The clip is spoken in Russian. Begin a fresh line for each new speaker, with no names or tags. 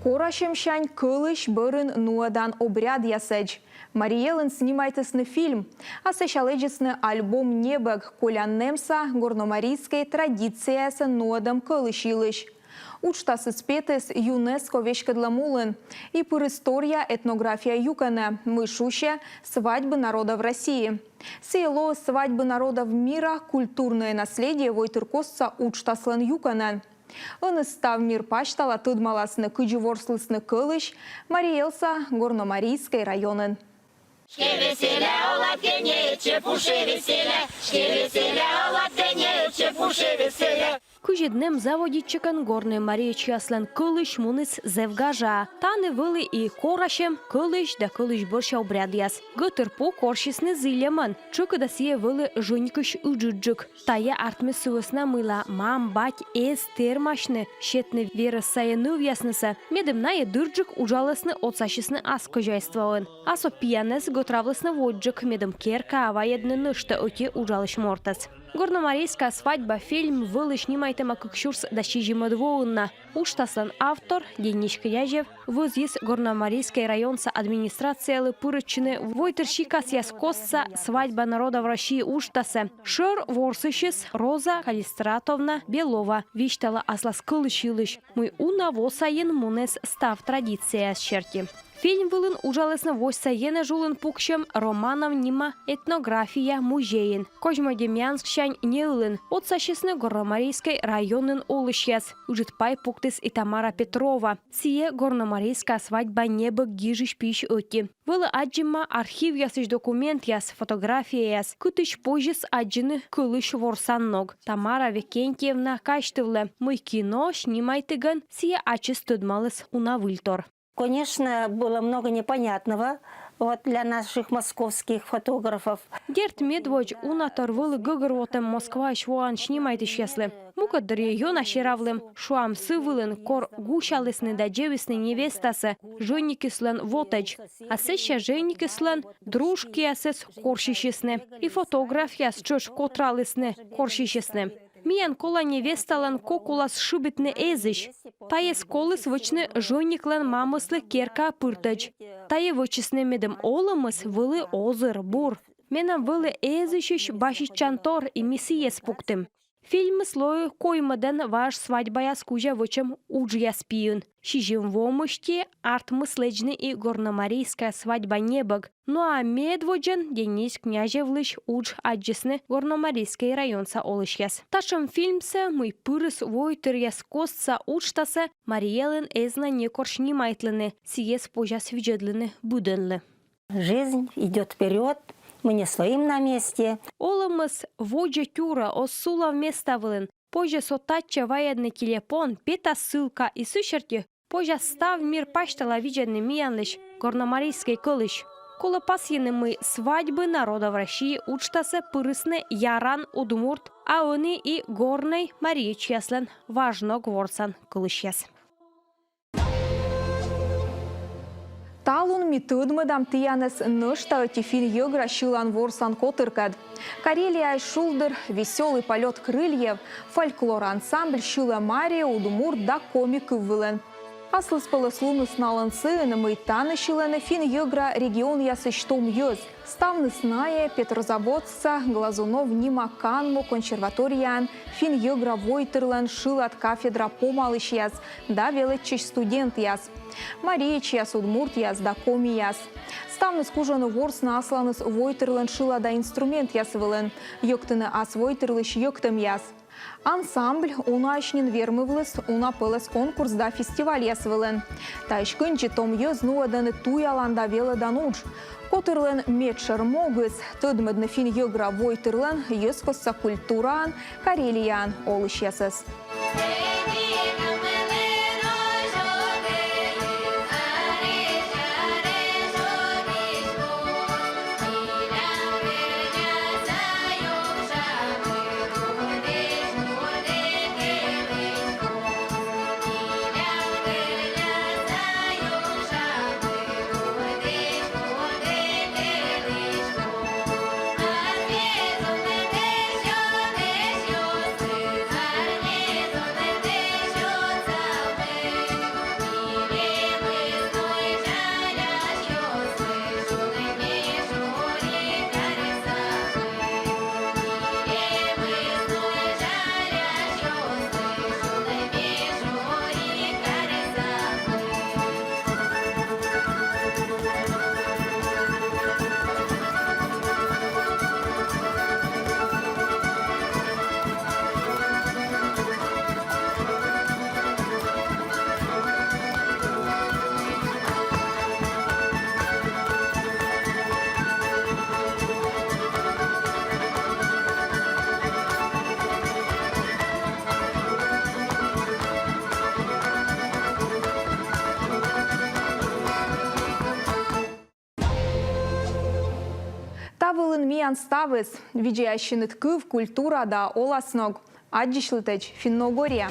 Корашемщань кылыш бырын нуадан обряд ясэдж. Мариелын снимайтысны фильм, а сещаледжисны альбом «Небэг» коляннемса горномарийской традициясы нуадам кылышилыш. Учтасы спетес ЮНЕСКО вешкадламулын и пыр история этнография юкана, мышущая свадьбы народов России. Село свадьбы народов мира культурное наследие войтыркосца учтаслан юкана. Ыныстав мир паштала тыдмаласны кыдживорслысны кылыш Мариелса горномарийской районын.
Кужіднем заводітчикан горний Марії Часлен кылыш мунис зевгажа. Таны вили і корашем кылыш да кылыш борща обрядяс. Гытырпу коршисны зилеман. Чука да сие вили жонькыш уджуджук. Тая артме сувесна мила мам бать эс термашны шетны вера саяны вяснысы. Медем нае дырджук ужалысны отсашисны ас кожайствован. Асо пиянес готравлысны воджук медем керка аваедны нышты оте ужалыш мортас. Горномарийская свадьба фильм вылыш немайтема кыкшурс дащижима двоунна. Уштаслан автор Денис Князев вызис Горномарийской районса администрациялы пырычыны войтерщикас яскосса свадьба народов России уштасы. Шыр ворсышис Роза Калистратовна Белова виштала аслас кылышилыш. Мы унаво сайын мунес став традиция черти. Фильм вылын ужалысны войсаены жулын пукшем романов нима этнография музейин. Кожмодемьянскшань не ылын. Отсашисны Горномарийской районын олышьяс. Ужитпай пуктыс и Тамара Петрова. Сие горномарийская свадьба небо гижиш пищ оти. Вылы аджима архив ясыш документ яс, фотография яс. Кутыш позжис аджины кылыш ворсан ног. Тамара Викентьевна каштывлы. Мой кино снимайтыган сие ачыс тыдмалыс унавыльтор.
Конечно, было много непонятного для наших московских фотографов.
Герт Медводь унатор вылы гыгырвотем Москва швуан снимайтыш яслы. Мукадыр йона шеравлым. Шуам сывылын кор гушалысны да джевисны невестасы. Жөнникислен вотач. А сеща жөнникислен дружки асес коршишесны. И фотография с чош котралысны коршишесны. Миян кола невесталан кокулас шибитны эзиш. Тае сколыс вычны жонниклан мамыслы керка пыртач. Тае вычысны медем олымыс вылы озыр бур. Менам вылы эзишиш башиш чантор и миссиес пуктым. Фильм слою коймадан ваш свадьбая скужа вычем уджья спиюн. Шижим вомыште арт мыслечны и горномарийская свадьба небог. Ну а медводжен Денис Князевлыш удж аджисны горномарийский районса олышьяс. Ташем фильмсе мой пырыс войтыр яскосца учтасы Мариелын эзна не коршнимайтлыны, сиес пожас виджедлыны буденлы.
Жизнь идет вперед. Мы не стоим на месте.
Олымыз воджа тюра осула вместо вылын. Позже сотача военный телефон, пета ссылка и сущерти. Позже став мир паштала видженный миянлыш, горномарийский кылыш. Кола пасьены мы свадьбы народов России учтасы пырысны яран удмурт, а они и горной Марии Часлен важно гворсан кылышьяс.
Талун митыдмыдам тиянес нышта тифин йыгра шилан ворсан котыркад. Карелия шулдыр, веселый полет крыльев, фольклор-ансамбль Шила Мария, Удмурт да комик вылен. Аслыс полыслуны сналын сыны мыйтаны шиланы фин йыгра регион ясыштом йыз. Ставны сная Петрозаводца, Глазунов нима канму консерваториян, фин йыгра войтырлан шилат кафедра помалыш яз, да велычич студент яз. Мария чияс удмурт яз да коми яз. Ставны скужаны ворс на асланыс войтырлан шила да инструмент яз вылен. Йоктыны ас войтырлыш йоктым яз. Ансамбль унашнин вермывлыс уна пылыс конкурс да фестиваль ясвылын. Тайшкынчы том йыз нуаданы туяланда веладан удж. Котырлын метшер могыз, тыдмыдны фин йыгра войтырлын йызкосса культуран, Карелиян олыш ясыз. Тавылын миян ставыз, видящиныт кыв культура да оласног. Аддишлытыч Финногория.